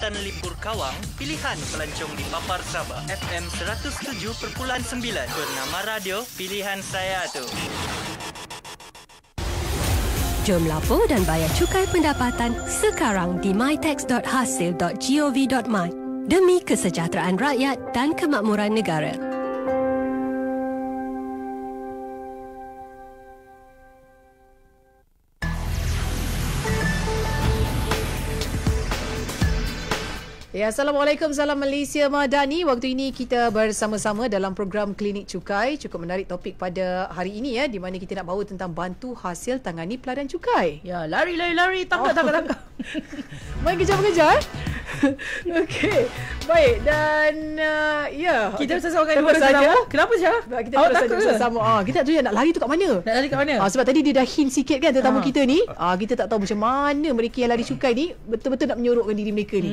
Jabatan Lipur Kawang, pilihan pelancong di Papar Sabah. FM 107.9 bernama radio pilihan saya tu. Jom lapor dan bayar cukai pendapatan sekarang di mytax.hasil.gov.my demi kesejahteraan rakyat dan kemakmuran negara. Ya, Assalamualaikum, salam Malaysia Madani. Waktu ini kita bersama-sama dalam program Klinik Cukai. Cukup menarik topik pada hari ini ya, di mana kita nak bawa tentang bantu hasil tangani pelarian cukai. Ya, lari, tangkap. Main kejar-kejar. Okey, baik dan ya. Kita bersama-sama bersama. Kenapa Syah? Kita bersama-sama. Kita tak tahu nak lari tu kat mana. Nak lari kat mana? Sebab tadi dia dah hint sikit kan tetamu kita ni. Kita tak tahu macam mana mereka yang lari cukai ni betul-betul nak menyorokkan diri mereka ni.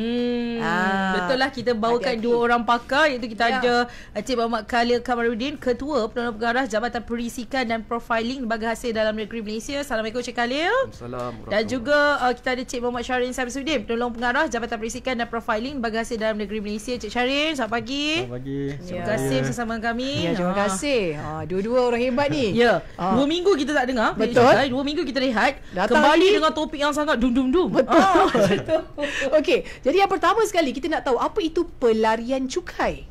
Betul lah, kita bawakan dua orang pakar, iaitu kita ada Encik Muhammad Khalil Kamarudin, Ketua Penolong Pengarah Jabatan Perisikan dan Profiling Lembaga Hasil Dalam Negeri Malaysia. Assalamualaikum Encik Khalil. Assalamualaikum. Dan juga kita ada Encik Muhammad Syahrin Samsudin, Penolong Pengarah Jabatan Perisikan dan Profiling Lembaga Hasil Dalam Negeri Malaysia. Encik Syahrin, selamat pagi. Selamat pagi. Terima kasih bersama kami. Ya, terima kasih. Dua-dua orang hebat ni. Ya. 2 minggu kita tak dengar. Betul. 2 minggu kita rehat. Datang Kembali lagi dengan topik yang sangat dum-dum-dum. Betul. Okey, jadi yang pertama sekali kita nak tahu apa itu pelarian cukai.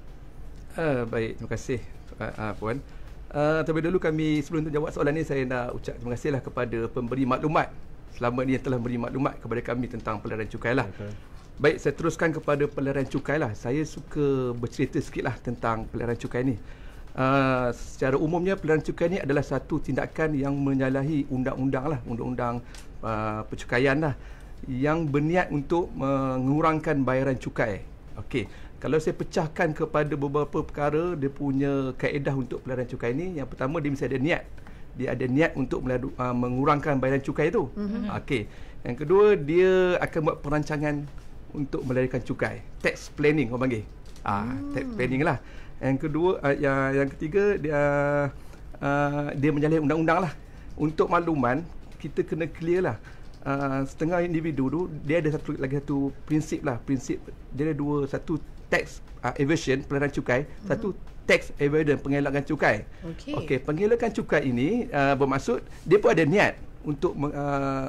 Baik, terima kasih Puan. Terlebih dulu kami sebelum jawab soalan ni, saya nak ucap terima kasihlah kepada pemberi maklumat selama ni yang telah beri maklumat kepada kami tentang pelarian cukai lah. Okay. Baik, saya teruskan kepada pelarian cukai lah. Saya suka bercerita sikit lah tentang pelarian cukai ni. Secara umumnya pelarian cukai ni adalah satu tindakan yang menyalahi undang-undang lah, undang-undang percukaian lah, yang berniat untuk mengurangkan bayaran cukai. Okey, kalau saya pecahkan kepada beberapa perkara, dia punya kaedah untuk pelarian cukai ni, yang pertama dia mesti ada niat. Dia ada niat untuk mengurangkan bayaran cukai itu. Okey. Yang kedua, dia akan buat perancangan untuk melarikan cukai. Tax planning orang panggil. Tax planning lah. Yang kedua, yang ketiga, dia menyalahi undang-undang lah. Untuk makluman, kita kena clear lah. Setengah individu tu dia ada satu prinsip lah. Prinsip dia ada dua, satu tax evasion, pelarian cukai, satu tax avoidance, pengelakkan cukai. Okey, pengelakkan cukai ini bermaksud dia pun ada niat untuk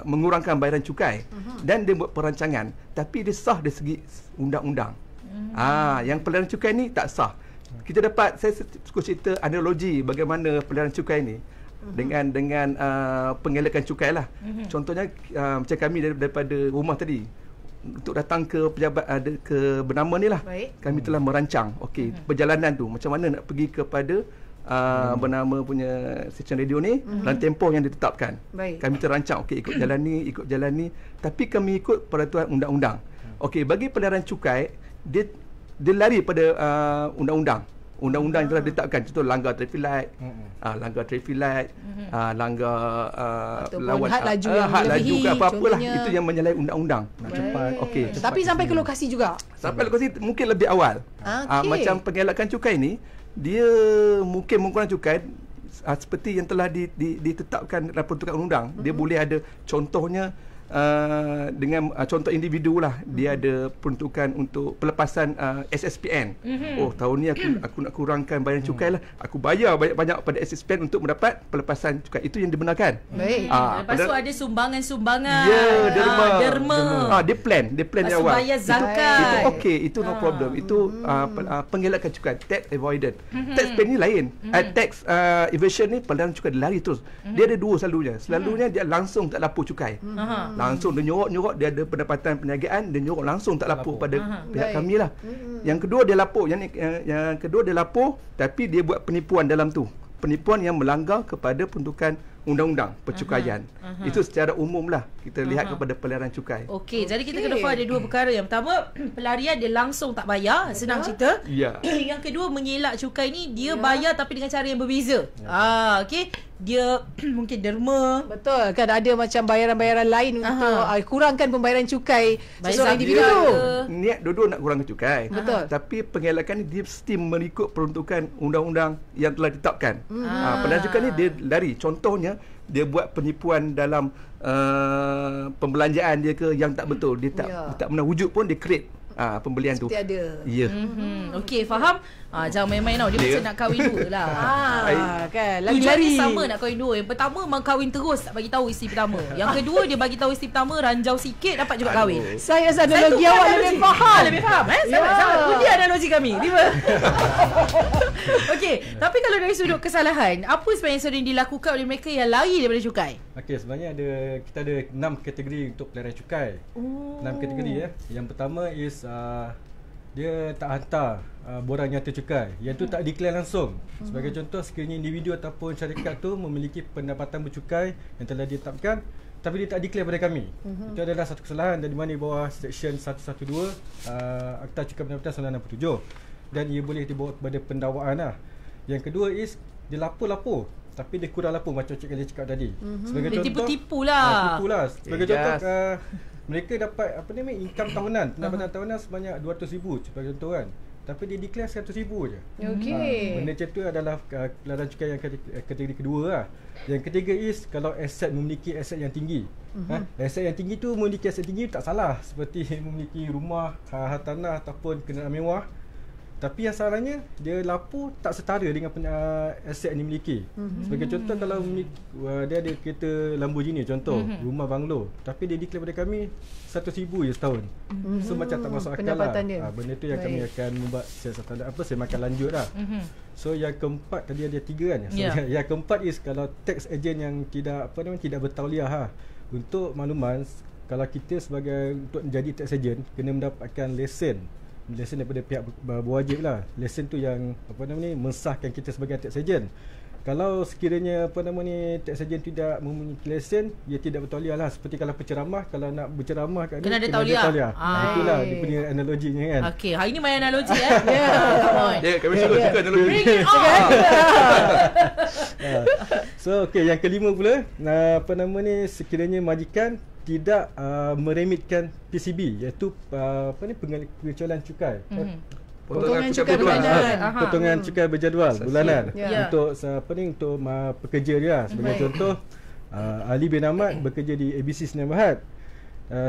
mengurangkan bayaran cukai dan dia buat perancangan, tapi dia sah dari segi undang-undang. Yang pelarian cukai ni tak sah. Kita dapat, saya suka cerita analogi bagaimana pelarian cukai ni dengan pengelakan cukai lah. Contohnya macam kami daripada rumah tadi untuk datang ke pejabat ke bernama ni lah. Baik. Kami telah merancang perjalanan tu macam mana nak pergi kepada bernama punya stesen radio ni dalam tempoh yang ditetapkan. Baik. Kami terancang ikut jalan ni, tapi kami ikut peraturan undang-undang. Bagi pelarian cukai, dia lari pada undang-undang yang telah ditetapkan. Contoh langgar traffic light, langgar lawan had laju ke apa-apalah, itu yang menyalahi undang-undang. Cepat. Tapi sampai ke lokasi juga. Sampai lokasi mungkin lebih awal. Macam pengelakan cukai ni, dia mungkin mengurangkan cukai seperti yang telah ditetapkan dalam peruntukan undang. Dia boleh ada contohnya dengan contoh individu lah, dia ada peruntukan untuk pelepasan SSPN. Tahun ni aku nak kurangkan bayaran cukai lah, aku bayar banyak-banyak pada SSPN untuk mendapat pelepasan cukai. Itu yang dibenarkan. Baik. Lepas tu ada sumbangan-sumbangan. Ya, derma. Dia plan di awal. Bayar zakat. Itu no problem. Itu pengelakan cukai, tax avoidance. Tax plan ni lain. Tax evasion ni pelarian cukai, dia lari terus. Dia ada dua selalunya dia langsung tak lapor cukai. Langsung dia nyorok, dia ada pendapatan perniagaan, dia nyorok langsung tak lapor pada pihak kami lah. Yang kedua dia lapor, yang kedua dia lapor tapi dia buat penipuan dalam tu. Penipuan yang melanggar kepada peruntukan undang-undang percukaian. Itu secara umum lah kita lihat kepada pelarian cukai. Jadi kita kena faham ada dua perkara. Yang pertama, pelarian dia langsung tak bayar, senang cerita. Yang kedua, mengelak cukai ni dia bayar tapi dengan cara yang berbeza. Dia mungkin derma. Betul, kan ada macam bayaran-bayaran lain untuk kurangkan pembayaran cukai seseorang individu. Niat dua-dua nak kurangkan cukai. Betul. Tapi pengelakan ni dia mesti mengikut peruntukan undang-undang yang telah ditetapkan. Pelarian cukai ni dia lari. Contohnya, dia buat penipuan dalam pembelanjaan dia ke yang tak betul. Dia tak pernah wujud pun dia create pembelian tu. Mesti ada. Ya. Okey, faham? Jangan main-main tau. Dia macam nak kahwin dua lah. Kan. Tujuan Lari-lari. dia sama nak kahwin dua. Yang pertama memang kahwin terus, tak bagi tahu isteri pertama. Yang kedua dia bagi tahu isteri pertama, ranjau sikit dapat juga kahwin. Saya rasa analogi awak lebih faham. Lebih faham Sangat undi analogi kami. Tiba. Okey, tapi kalau dari sudut kesalahan, apa sebenarnya yang sering dilakukan oleh mereka yang lari daripada cukai? Okey, sebenarnya kita ada 6 kategori untuk pelarian cukai. 6 kategori ya. Yang pertama is dia tak hantar borang nyata cukai. Yang tu tak declare langsung. Sebagai contoh, sekiranya individu ataupun syarikat tu memiliki pendapatan bercukai yang telah ditetapkan tapi dia tak declare pada kami. Itu adalah satu kesalahan dan di mana di bawah Seksyen 112 Akta Cukai Pendapatan 1967 dan ia boleh dibawa kepada pendakwaan lah. Yang kedua is dia lapor tapi dia kurang lapor macam Cik Kali cakap tadi. Sebagai Dia contoh, tipu-tipu lah. Sebagai contoh mereka dapat income tahunan, pendapatan tahunan sebanyak 200,000 sebagai contoh kan. Tapi dia declare 100,000 je. Okey. Benda macam tu adalah pelarian cukai yang kategori kedua lah. Yang ketiga is kalau aset memiliki aset yang tinggi. Aset yang tinggi tu memiliki aset tinggi tak salah, seperti memiliki rumah, hartanah ataupun kenderaan mewah. Tapi yang salahnya dia lapor tak setara dengan aset yang dimiliki. Sebagai contoh, kalau dia ada kereta Lamborghini contoh, rumah banglo, tapi dia declare pada kami 100,000 je setahun. So macam tak masuk akal lah. Benda tu yang kami akan membuat semakan lanjut lah. So yang keempat tadi ada 3 kan. So yang keempat is kalau tax agent yang tidak bertauliah Untuk makluman, kalau kita untuk menjadi tax agent kena mendapatkan lesen daripada pihak berwajib lah. Lesen tu yang mensahkan kita sebagai tax agent. Kalau sekiranya tax agent tidak memiliki lesen, dia tidak bertauliah lah. Seperti kalau penceramah, kalau nak berceramah kat kena ada tauliah. Itulah dia punya analoginya kan. Okey, hari ni main analogi Kami suka analogi. Bring it on. So yang kelima pula, sekiranya majikan tidak meremitkan PCB, iaitu pengecualian cukai. Potongan cukai bulanan. Potongan cukai berjadual bulanan untuk untuk pekerja dia. Sebagai contoh, Ali bin Ahmad bekerja di ABC Sdn Bhd.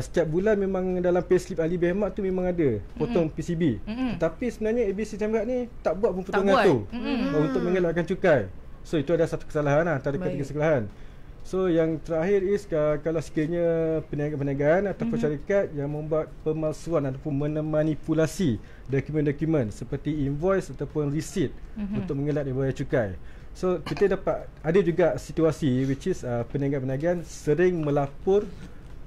Setiap bulan memang dalam payslip Ali bin Ahmad tu memang ada potong PCB. Tetapi sebenarnya ABC Sdn Bhd ni tak buat potongan tu untuk mengelakkan cukai. So itu ada satu kesalahan lah, antara kategori kesalahan. So yang terakhir is kalau sekiranya perniagaan ataupun syarikat yang membuat pemalsuan ataupun memanipulasi dokumen-dokumen seperti invoice ataupun receipt untuk mengelak daripada cukai. So kita dapat ada juga situasi which is perniagaan-perniagaan sering melapor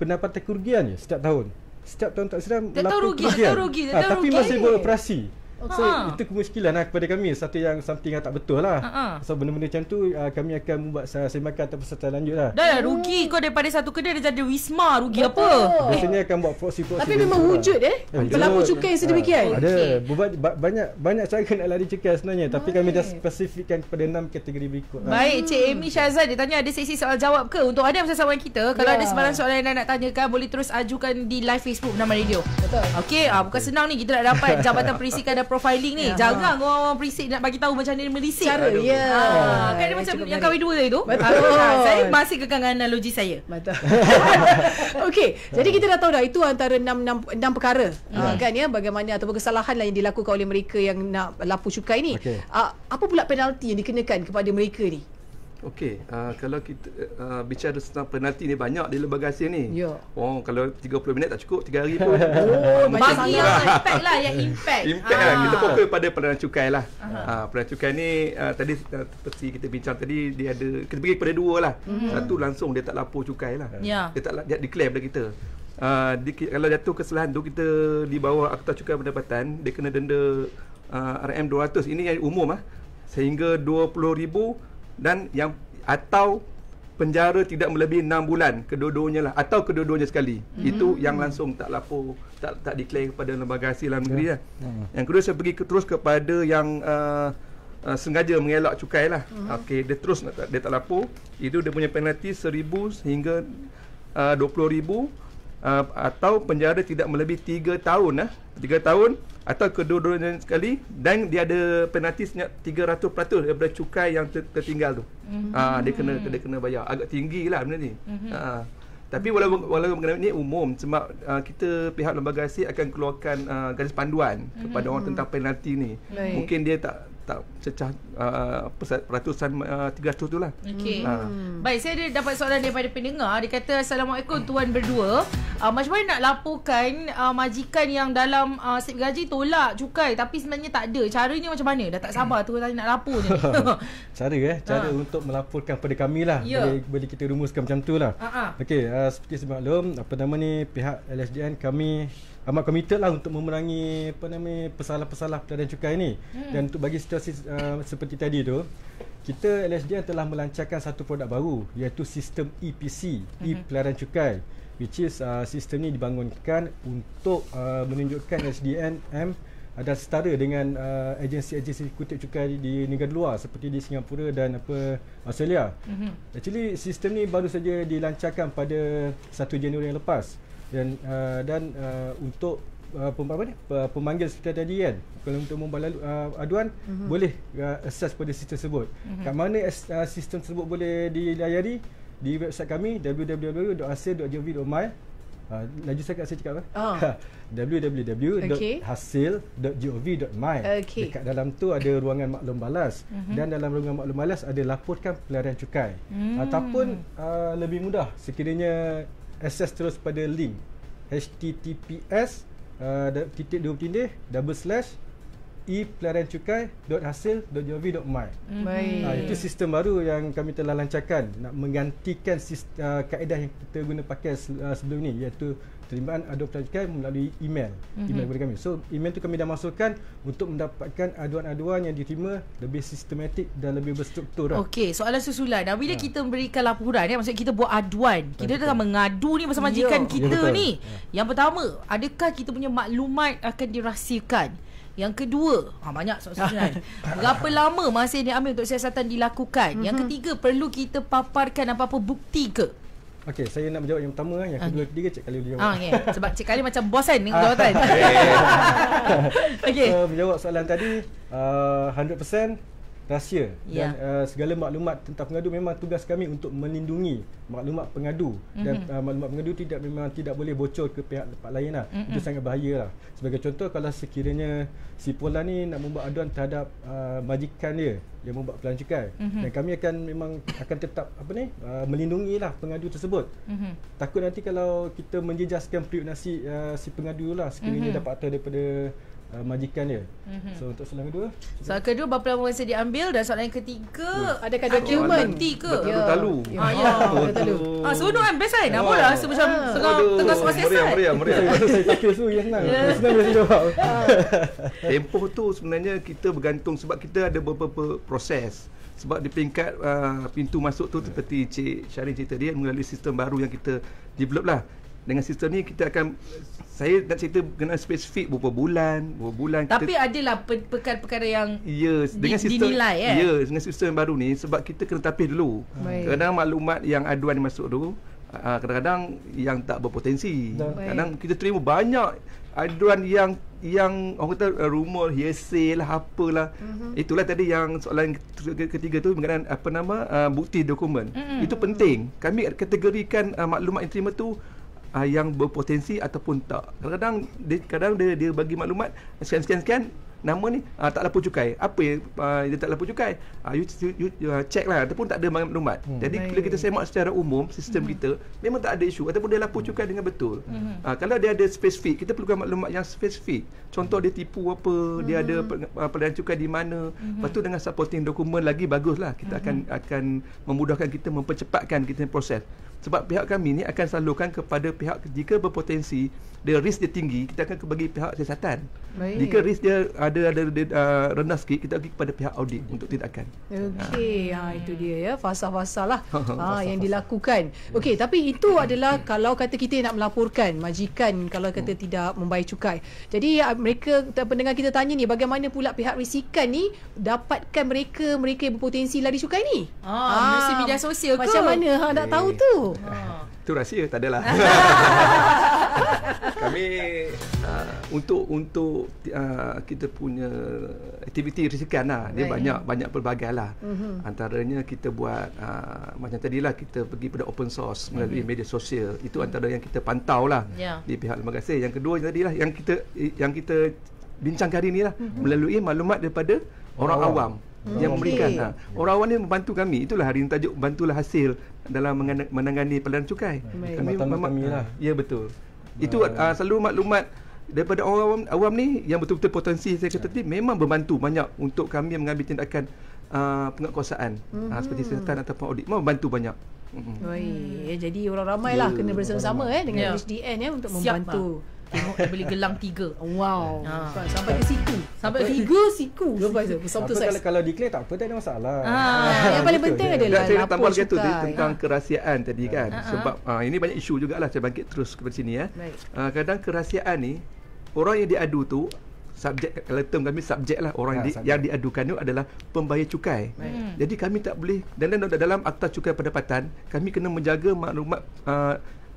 pendapatan kerugian setiap tahun. Setiap tahun tak silap melapor kerugian. Tapi masih beroperasi. So itu kemuskilan kepada kami, something yang tak betul lah. So benda-benda macam tu kami akan membuat semakan atau peserta lanjut lah. Dah rugi kau daripada satu kedai dia jadi Wisma, rugi apa? Biasanya akan buat proksi. Tapi memang wujud pelapor cukai yang sedemikian. Ada banyak cara nak lari cukai sebenarnya. Tapi kami dah spesifikkan kepada 6 kategori berikut. Baik, Cik Amy Syazan dia tanya ada sesi soal jawab ke untuk anda bersama kita. Kalau ada sebarang soalan yang nak tanyakan, boleh terus ajukan di live Facebook Bernama Radio. Betul. Okey, bukan senang ni kita nak dapat jabatan perisikan dan profiling ni. Jangan orang perisik nak bagi tahu macam mana dia merisik. Cara kan dia macam yang kahwin dua tu. Saya masih kekang analogi saya. Betul. Okey, jadi kita dah tahu dah itu antara 6 perkara kan bagaimana ataupun kesalahan lah yang dilakukan oleh mereka yang nak lapor cukai ni. Apa pula penalti yang dikenakan kepada mereka ni? Okey, kalau kita bicara tentang penalti ni banyak di lembaga hasil ni. Kalau 30 minit tak cukup, 3 hari pun. Bagi yang impact lah, yang impact. Lah. Kita fokus pada pelarian cukai lah. Pelarian cukai ni tadi seperti kita bincang tadi, dia ada, kita bagi kepada 2 lah. Satu langsung dia tak lapor cukai lah. Dia tak declare pada kita. Kalau jatuh kesalahan tu, kita di bawah Akta Cukai Pendapatan, dia kena denda RM200. Ini yang umum sehingga RM20,000 dan atau penjara tidak melebihi 6 bulan kedua-duanya lah, atau kedua-duanya sekali. Itu yang langsung tak lapor, tak declare kepada lembaga hasil dalam negeri lah. Yang kedua, saya pergi terus kepada yang sengaja mengelak cukai lah. Okey, dia tak lapor, itu dia punya penalti 1,000 sehingga 20,000 atau penjara tidak melebihi 3 tahun 3 tahun atau kedua-duanya sekali, dan dia ada penalti sebanyak 300% daripada cukai yang tertinggal tu. Dia kena bayar. Agak tinggi lah benda ni. Tapi walaupun mengenai ini umum, sebab kita pihak lembaga hasil akan keluarkan garis panduan kepada orang tentang penalti ni. Mungkin dia tak cecah peratusan 300 tu lah. Okey. Baik, saya ada dapat soalan daripada pendengar. Dia kata, Assalamualaikum tuan berdua. Macam mana nak laporkan majikan yang dalam slip gaji tolak cukai tapi sebenarnya tak ada? Caranya macam mana? Dah tak sabar tu tadi nak lapor je. Cara untuk melaporkan pada kami lah. Boleh kita rumuskan macam tu lah. Okey, seperti semaklum pihak LSDN kami amat komited lah untuk memerangi pesalah-pesalah pelarian cukai ni. Dan untuk bagi situasi seperti tadi tu, kita LSDN telah melancarkan satu produk baru, iaitu sistem EPC, pelarian cukai, which is sistem ni dibangunkan untuk menunjukkan SDNM dan setara dengan agensi-agensi kutip cukai di negara luar seperti di Singapura dan Australia. Actually sistem ni baru saja dilancarkan pada 1 Januari yang lepas. Dan untuk pemanggil seperti tadi kan, kalau untuk membalas aduan boleh akses pada sistem tersebut. Kat mana sistem tersebut boleh dilayari? Di website kami www.hasil.gov.my. Laju saya cakap www.hasil.gov.my. Dekat dalam tu ada ruangan maklum balas, dan dalam ruangan maklum balas ada laporkan pelarian cukai. Ataupun lebih mudah sekiranya akses terus pada link https://e-pelariancukai.hasil.gov.my. Itu sistem baru yang kami telah lancarkan nak menggantikan kaedah yang kita guna pakai sebelum ni, iaitu terimaan aduan pelarian cukai melalui email kepada kami. So email tu kami dah masukkan untuk mendapatkan aduan-aduan yang diterima lebih sistematik dan lebih berstruktur. Okey, soalan susulan. Bila kita memberikan laporan, maksudnya kita buat aduan, kita tengah mengadu ni bersama majikan kita ni. Yang pertama, adakah kita punya maklumat akan dirahsiakan? Yang kedua, banyak soalan. Berapa lama masa yang diambil untuk siasatan dilakukan? Yang ketiga, perlu kita paparkan apa-apa bukti ke? Okey, saya nak menjawab yang pertama. Yang kedua, ketiga Cik Khalil boleh jawab. Sebab Cik Khalil macam bos kan dengan jawatan. Okey. Menjawab soalan tadi, 100% rahsia. Dan segala maklumat tentang pengadu memang tugas kami untuk melindungi maklumat pengadu. Dan maklumat pengadu memang tidak boleh bocor ke pihak lain lah. Itu sangat bahaya lah. Sebagai contoh, kalau sekiranya si Pola ni nak membuat aduan terhadap majikan dia yang membuat pelarian cukai, dan kami akan tetap melindungi lah pengadu tersebut. Takut nanti kalau kita menjejaskan privasi si pengadu lah, sekiranya dapat tahu daripada majikan dia. So untuk soalan kedua, berapa lama masa diambil, dan soalan yang ketiga, adakah dokumen bukti ke? Talu. Seronok kan, best kan? Apa lah rasa macam tengah soal siasat. Meriah. Saya tak kira semua senang. Senang boleh jawab. Tempoh tu sebenarnya kita bergantung sebab kita ada beberapa proses. Sebab di peringkat pintu masuk tu, seperti Cik Syarin cerita, dia melalui sistem baru yang kita develop lah. Dengan sistem ni kita akan, saya nak cerita kena spesifik berapa bulan. Tapi adalah perkara-perkara yang dengan sistem, dinilai dengan sistem baru ni, sebab kita kena tapis dulu. Kadang maklumat yang aduan masuk tu, kadang-kadang yang tak berpotensi. Kadang kita terima banyak aduan yang orang kata rumor, hearsay lah, apalah. Itulah tadi yang soalan ketiga tu berkenaan bukti dokumen. Itu penting. Kami kategorikan maklumat yang terima tu yang berpotensi ataupun tak. Kadang-kadang dia bagi maklumat sekian nama ni tak lapor cukai. Apa dia tak lapor cukai? You check lah, ataupun tak ada maklumat. Jadi bila kita semak secara umum sistem kita, memang tak ada isu ataupun dia lapor cukai dengan betul. Kalau dia ada spesifik, kita perlukan maklumat yang spesifik. Contoh dia tipu apa, dia ada pelarian cukai di mana. Lepas tu dengan supporting dokumen lagi baguslah. Kita akan memudahkan kita, mempercepatkan kita proses. Sebab pihak kami ni akan salurkan kepada pihak, jika berpotensi dia risk dia tinggi, kita akan bagi pihak siasatan. Jika risk dia ada rendah sikit, kita bagi kepada pihak audit untuk tindakan. Okey, itu dia ya, fasa-fasa lah yang dilakukan. Okey, tapi itu adalah kalau kata kita nak melaporkan majikan kalau kata tidak membayar cukai. Jadi mereka, pendengar kita tanya ni, bagaimana pula pihak risikan ni dapatkan mereka yang berpotensi lari cukai ni? Melalui media sosial ke? Macam mana nak tahu tu? Itu rahsia, tak adalah. Kami untuk kita punya aktiviti risikan lah. Dia banyak pelbagai lah. Antaranya kita buat macam tadilah kita pergi pada open source melalui media sosial. Itu antara yang kita pantau lah di pihak lembaga SER. Yang kedua tadilah yang kita bincangkan hari ni lah melalui maklumat daripada orang awam yang memberikan. Orang awam ni membantu kami. Itulah hari ini tajuk bantulah hasil dalam menangani pelayanan cukai. Kami lah. Ya, betul. Itu selalu maklumat daripada orang awam ni yang betul-betul potensi saya kata tadi memang membantu banyak untuk kami mengambil tindakan penguatkuasaan seperti siasatan ataupun audit. Membantu banyak. Jadi orang ramailah kena bersama-sama dengan HDN untuk membantu. Tengok dia beli gelang 3. Wow. Sampai ke siku. Sampai 3 siku. Lepas tu betul saiz. Kalau declare tak apa, tak ada masalah. Yang paling penting adalah saya tambah satu tentang kerahsiaan tadi kan. Sebab ini banyak isu jugalah, saya bangkit terus ke sini ya. Kadang kerahsiaan ni orang yang diadu tu subjek, kalau term kami subjek lah, orang yang diadukan tu adalah pembayar cukai. Jadi kami tak boleh, dan dalam Akta Cukai Pendapatan kami kena menjaga maklumat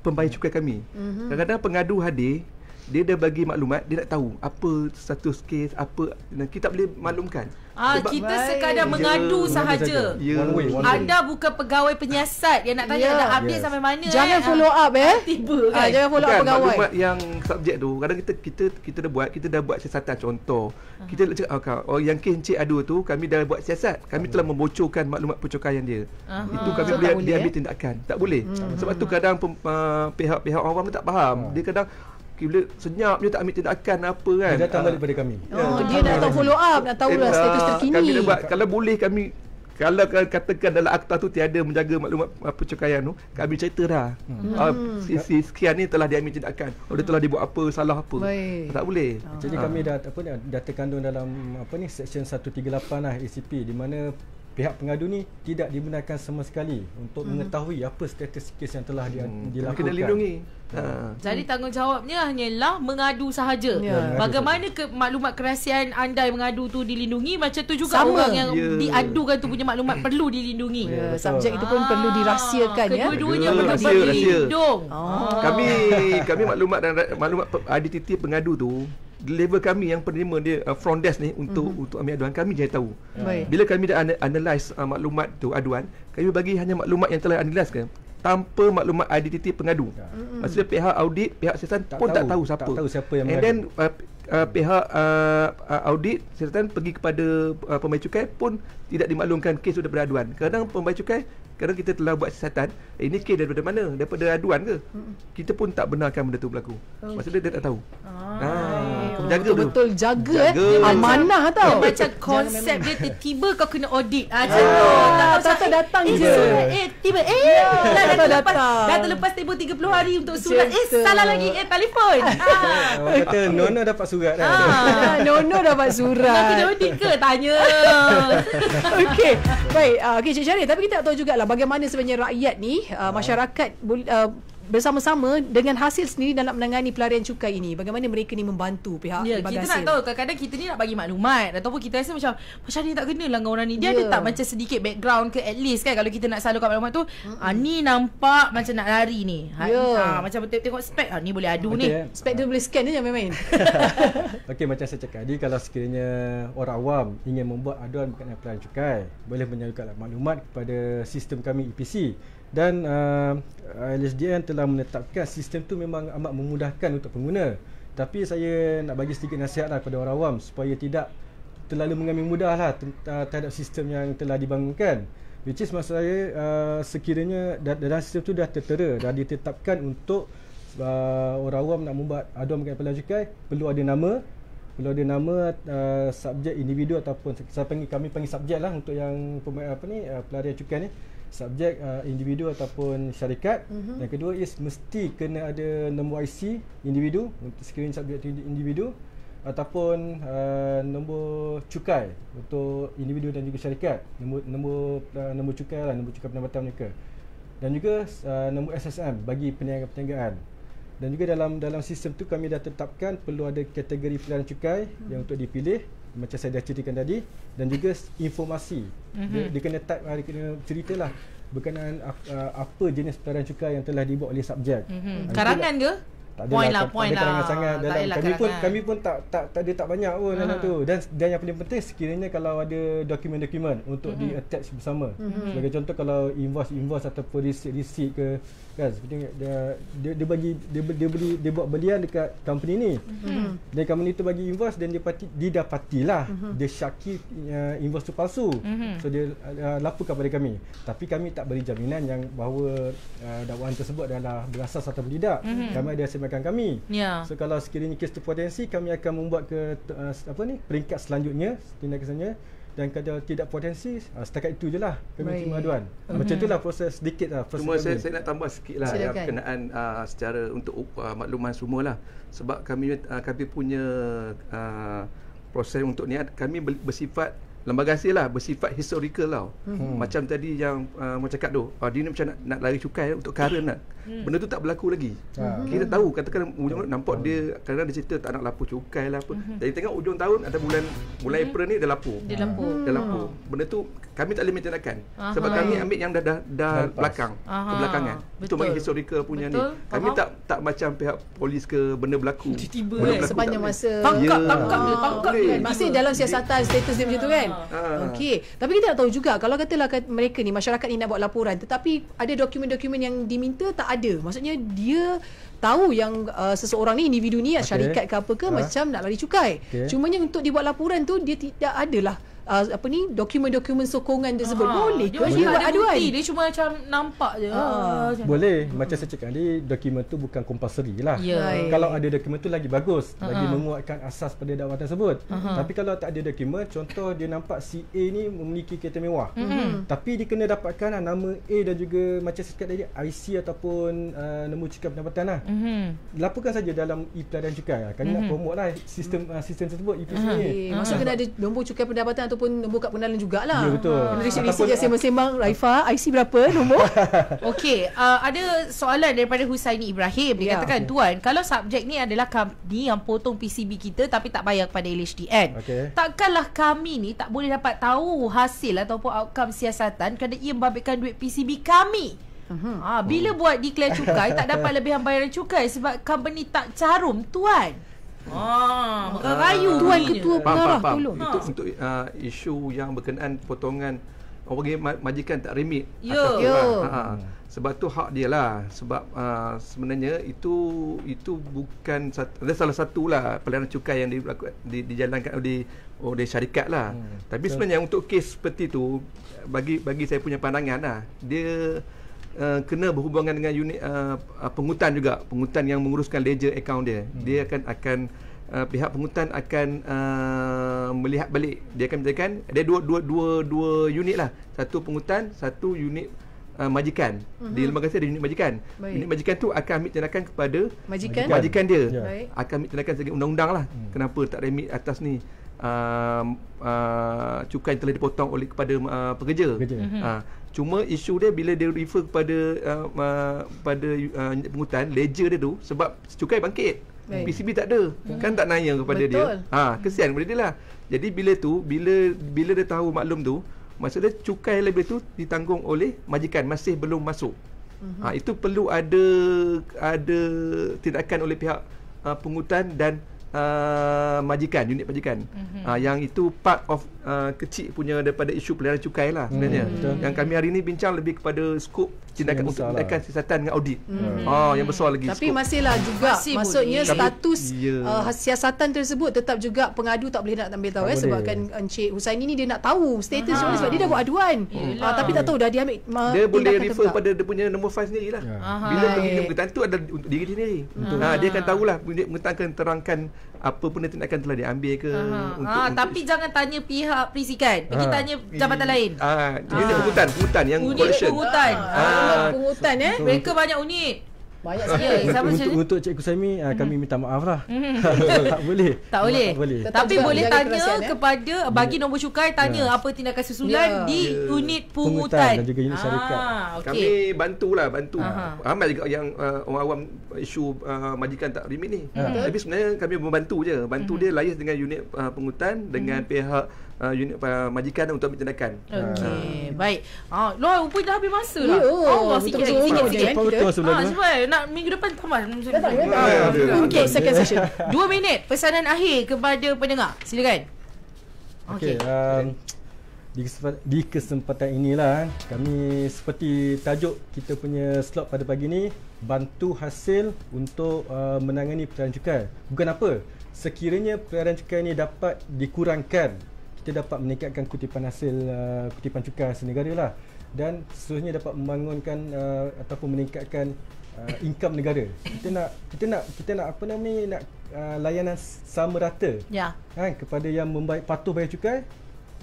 pembayar cukai kami. Kadang-kadang pengadu hadir, dia dah bagi maklumat, dia nak tahu apa status kes, apa, kita tak boleh maklumkan. Kita sekadar mengadu sahaja. Anda bukan pegawai penyiasat yang nak tanya nak update sampai mana. Jangan follow up tiba kan. Jangan follow up pegawai. Maklumat yang subjek tu kadang kita dah buat siasatan. Contoh, kita cakap yang kes Encik adu tu kami dah buat siasat. Kami telah membocorkan maklumat pencukaian dia. Itu kami boleh diambil tindakan. Tak boleh. Sebab tu kadang pihak-pihak awam tak faham. Dia kadang bila senyap je tak ambil tindakan apa kan. Dia datang balik pada kami. Dia nak tahu follow up, nak tahu lah status terkini. Kami dah buat, kalau boleh kami, kalau katakan dalam akta tu tiada menjaga maklumat pencukaian tu, kami cerita dah. Sekian ni telah diambil tindakan. Dia telah dibuat apa, salah apa. Tak boleh. Jadi kami dah terkandung dalam Seksyen 138 lah ACP, di mana pihak pengadu ni tidak dibenarkan sama sekali untuk mengetahui apa status kes yang telah dilakukan. Kena lindungi. Jadi tanggungjawabnya hanyalah mengadu sahaja. Bagaimana maklumat kerahsiaan anda yang mengadu tu dilindungi, macam tu juga orang yang diadukan tu punya maklumat perlu dilindungi. Subjek itu pun perlu dirahsiakan. Kedua-duanya perlu dilindung. Kami maklumat identiti pengadu tu, level kami yang penerima dia front desk ni untuk ambil aduan, kami je tahu. Bila kami dah analyse maklumat tu aduan, kami bagi hanya maklumat yang telah analyse kan, tanpa maklumat identiti pengadu. Maksudnya pihak audit, pihak siasatan pun tak tahu siapa. Tak tahu siapa yang mengadu. And then pihak audit siasatan pergi kepada pembayar cukai pun tidak dimaklumkan kes itu daripada aduan. Kadang pembayar cukai, kadang kita telah buat siasatan, ini kes daripada mana? Daripada aduan ke? Kita pun tak benarkan benda tu berlaku. Maksudnya dia tak tahu. Betul jaga amanah tau. Macam konsep dia tiba-tiba kau kena audit. Tak datang je. Tiba dah terlepas tempoh 30 hari untuk surat. Salah lagi telefon. Orang kata Nona dapat surat dah. Nona dapat surat. Kena audit ke? Tanya. Okey. Baik, Cik Syarif, tapi kita tak tahu jugalah bagaimana sebenarnya rakyat ni, masyarakat bersama-sama dengan hasil sendiri dalam menangani pelarian cukai ini. Bagaimana mereka ni membantu pihak kita nak tahu. Kadang-kadang kita ni nak bagi maklumat, ataupun kita rasa macam ni tak kenal lah dengan orang ni. Dia ada tak macam sedikit background ke, at least kan, kalau kita nak salurkan maklumat tu, ni nampak macam nak lari ni. Macam tengok spek, ni boleh adu ni. Spek tu boleh scan je, jangan main-main. Okey, macam saya cakap tadi, kalau sekiranya orang awam ingin membuat aduan berkenaan pelarian cukai, boleh menyalukan maklumat kepada sistem kami EPC. Dan LHDN telah menetapkan sistem tu memang amat memudahkan untuk pengguna. Tapi saya nak bagi sedikit nasihatlah kepada orang awam supaya tidak terlalu mengambil mudah lah terhadap sistem yang telah dibangunkan. Which is maksud saya, sekiranya dalam sistem tu dah tertera, dah ditetapkan untuk orang awam nak membuat aduan berkenaan pelarian cukai, perlu ada nama, subjek individu ataupun kami panggil subjek lah untuk yang pelarian cukai ni. Subjek individu ataupun syarikat. Yang kedua is mesti kena ada nombor IC individu untuk sekiranya subjek individu, ataupun nombor cukai untuk individu dan juga syarikat, nombor cukai lah, nombor cukai pendapatan mereka, dan juga nombor SSM bagi perniagaan. Dan juga dalam sistem tu kami dah tetapkan perlu ada kategori pelarian cukai yang untuk dipilih, macam saya dah ceritakan tadi, dan juga informasi. Dia kena type, dia kena ceritalah berkenaan apa jenis pelarian cukai yang telah dibuat oleh subjek. Karangan ke? Point lah. karangan sangat Tak dalam adalah kami pun tak banyak pun dalam tu. Dan yang paling penting sekiranya kalau ada dokumen-dokumen untuk di-attach bersama. Sebagai contoh kalau invoice ataupun receipt ke kan, seperti dia buat belian dekat company ni. Dan company tu bagi invoice dan didapatilah dia syaki invoice tu palsu. So dia laporkan kepada kami. Tapi kami tak beri jaminan yang bahawa dakwaan tersebut adalah berasas atau tidak. Kami ada semakan kami. So kalau sekiranya kes tu potensi, kami akan membuat ke peringkat selanjutnya, tindakan selanjutnya. Dan kalau tidak potensi, setakat itu je lah kami terima aduan. Macam itulah proses sedikit lah. Cuma saya nak tambah sikit lah yang berkenaan secara untuk makluman semua lah. Sebab kami punya proses untuk ni kami bersifat lembaga hasil lah, bersifat historical tau. Macam tadi yang mau cakap tu, dia ni macam nak lari cukai untuk current lah. Benda tu tak berlaku lagi. Kita tahu, katakan nampak dia kadang-kadang dia cerita tak nak lapor cukai lah apa. Jadi tengok ujung tahun atau bulan April ni dah lapor. Dah lapor. Benda tu kami tak boleh tindakan. Sebab kami ambil yang dah belakang, kebelakangan. Itu bagi historical punya ni. Kami tak macam pihak polis ke benda berlaku. Tiba-tiba sepanjang masa tangkap dia. Masih dalam siasatan status dia macam tu kan. Okey, tapi kita nak tahu juga kalau katalah mereka ni, masyarakat ni nak buat laporan tetapi ada dokumen-dokumen yang diminta tak ada. Maksudnya dia tahu yang seseorang ni, individu ni, syarikat ke apa ke, macam nak lari cukai. Cumanya untuk dibuat laporan tu dia tidak adalah dokumen-dokumen sokongan tersebut. Boleh ke dia buat aduan? Dia cuma macam nampak je. Boleh. Macam saya cakap tadi, dokumen tu bukan compulsory lah. Kalau ada dokumen tu lagi bagus, lagi menguatkan asas pada dakwaan tersebut. Tapi kalau tak ada dokumen, contoh dia nampak si A ni memiliki kereta mewah, tapi dia kena dapatkan nama A dan juga macam saya cakap tadi IC ataupun nombor cukai pendapatan lah. Laporkan saja dalam e-pelarian cukai. Kami nak promote lah sistem tersebut, e-PCB ni. Maksudnya kena ada nombor cukai pendapatan ataupun nombor kad pengenalan jugalah. Ya, betul. Risik-risik je sembang-sembang. Raifa, IC berapa nombor? Okey, ada soalan daripada Husaini Ibrahim. Dia katakan, Tuan, kalau subjek ni adalah company yang potong PCB kita tapi tak bayar kepada LHDN, takkanlah kami ni tak boleh dapat tahu hasil ataupun outcome siasatan kerana ia membabitkan duit PCB kami. Bila buat declare cukai tak dapat lebihan bayaran cukai sebab company tak carum, Tuan. Rayu Tuan Ketua Pengarah, tolong. Itu untuk isu yang berkenaan potongan orang majikan tak remit. Sebab tu hak dia lah. Sebab sebenarnya itu bukan ada salah satu lah pelayanan cukai yang dijalankan oleh syarikat lah. Tapi sebenarnya untuk kes seperti tu, bagi saya punya pandangan lah, dia kena berhubungan dengan unit pengutan juga, pengutan yang menguruskan ledger account dia. Dia akan pihak pengutan akan melihat balik. Dia akan menyatakan ada dua unit lah, satu pengutan, satu unit majikan. Di lembaga saya ada unit majikan. Unit majikan tu akan ambil tindakan kepada majikan dia. Akan ambil tindakan sebagai undang-undang lah. Kenapa tak remit atas ni cukai yang telah dipotong oleh kepada pekerja. Cuma isu dia bila dia refer kepada pada unit pengutan, ledger dia tu, sebab cukai bangkit, PCB tak ada, kan tak naya kepada dia. Kesian kepada dia lah. Jadi bila dia tahu maklum tu, maksudnya cukai lebih tu ditanggung oleh majikan, masih belum masuk. Itu perlu ada tindakan oleh pihak pengutan dan majikan, unit majikan. Yang itu part of kecil punya daripada isu pelayanan cukai lah sebenarnya. Yang kami hari ni bincang lebih kepada skop tindakan untuk tindakan siasatan dengan audit. Yang besar lagi. Tapi masihlah juga maksudnya status siasatan tersebut tetap juga pengadu tak boleh nak ambil tahu sebabkan Encik Husaini ni dia nak tahu status sebab dia dah buat aduan. Tapi tak tahu dah dia ambil dia boleh refer pada dia punya nombor file sendirilah. Bila pergi pengutan tu ada untuk diri sendiri. Dia akan tahulah, pengutan akan terangkan apa pun tindakan telah diambil ke tapi jangan tanya pihak perisikan, pergi tanya jabatan lain. Unit pengutan yang collection. Pengutan mereka banyak unit. Banyak sekali. Untuk Cikgu Saimi, kami minta maaf lah. Tak boleh. Tapi boleh tanya kepada bagi nombor cukai, tanya apa tindakan susulan di unit pungutan dan juga unit syarikat. Kami bantu. Ramai juga yang orang awam isu majikan tak remit ni. Tapi sebenarnya kami membantu je. Bantu dia liaise dengan unit pungutan dengan pihak unit majikan untuk ambil tindakan. Baik. Rupanya dah habis masa lah. Allah, sikit. Sebab nak minggu depan tambah. Okey, second session. 2 minit pesanan akhir kepada pendengar. Silakan. Okey, di kesempatan inilah kami seperti tajuk kita punya slot pada pagi ni, bantu hasil untuk menangani pelayaran cukai. Bukan apa, sekiranya pelayaran cukai ni dapat dikurangkan, kita dapat meningkatkan kutipan hasil kutipan cukai hasil negara lah, dan seterusnya dapat membangunkan ataupun meningkatkan income negara. Kita nak apa nama ni, nak layanan sama rata. Ya. Kan, kepada yang patuh bayar cukai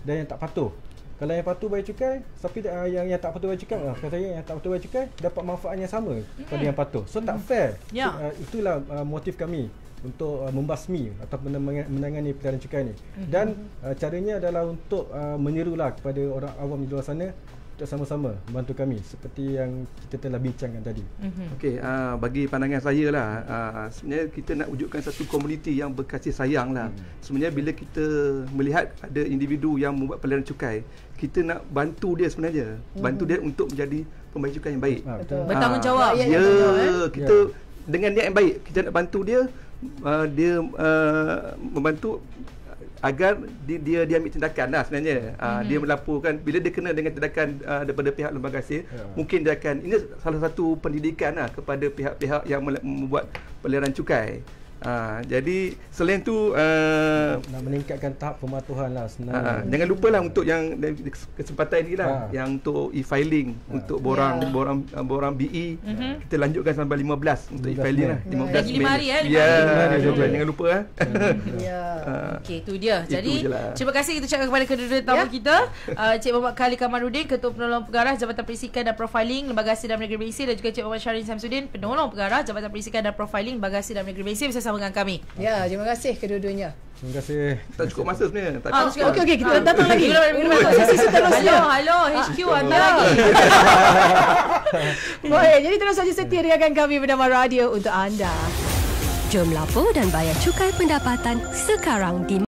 dan yang tak patuh. Kalau yang patuh bayar cukai, tapi yang tak patuh bayar cukai, kata saya yang tak patuh bayar cukai dapat manfaat yang sama kepada yang patuh. So tak fair. Ya. So, itulah motif kami untuk membasmi ataupun menangani pelayaran cukai ni. Dan caranya adalah untuk menyerulah kepada orang awam di luar sana untuk sama-sama membantu kami seperti yang kita telah bincangkan tadi. Okey, bagi pandangan saya lah, sebenarnya kita nak wujudkan satu komuniti yang berkasih sayang lah. Sebenarnya bila kita melihat ada individu yang membuat pelayaran cukai, kita nak bantu dia sebenarnya. Bantu dia untuk menjadi pembayar cukai yang baik. Bertanggungjawab. Kita dengan niat yang baik, kita nak bantu dia, dia membantu agar dia ambil tindakan lah sebenarnya. Dia melaporkan bila dia kena dengan tindakan daripada pihak lembaga hasil, mungkin dia akan, ini salah satu pendidikan lah kepada pihak-pihak yang membuat pelayaran cukai. Jadi selain tu nak meningkatkan tahap pematuhan lah sebenarnya. Jangan lupalah untuk yang kesempatan ini lah, yang untuk e-filing, untuk borang BE, kita lanjutkan sampai 15 untuk e-filing lah. 15 Lagi 5 hari jangan lupa Okey, itu dia. Jadi terima kasih kita ucapkan kepada kedua-dua tamu kita, Cik Muhammad Khalid Kamarudin, Ketua Penolong Pengarah Jabatan Perisikan dan Profiling Lembaga Hasil dan Negeri Malaysia, dan juga Cik Muhammad Syahrin Samsudin, Penolong Pengarah Jabatan Perisikan dan Profiling Lembaga Hasil dan Negeri Malaysia, bersama dengan kami. Ya, terima kasih kedua-duanya. Terima kasih. Tak cukup masa sebenarnya. Okey, kita datang lagi. Sesi seterusnya. Halo, HQ ada lagi. Baik, jadi terus saja setia dengarkan kami bernama Radio untuk anda. Jom lapor dan bayar cukai pendapatan sekarang di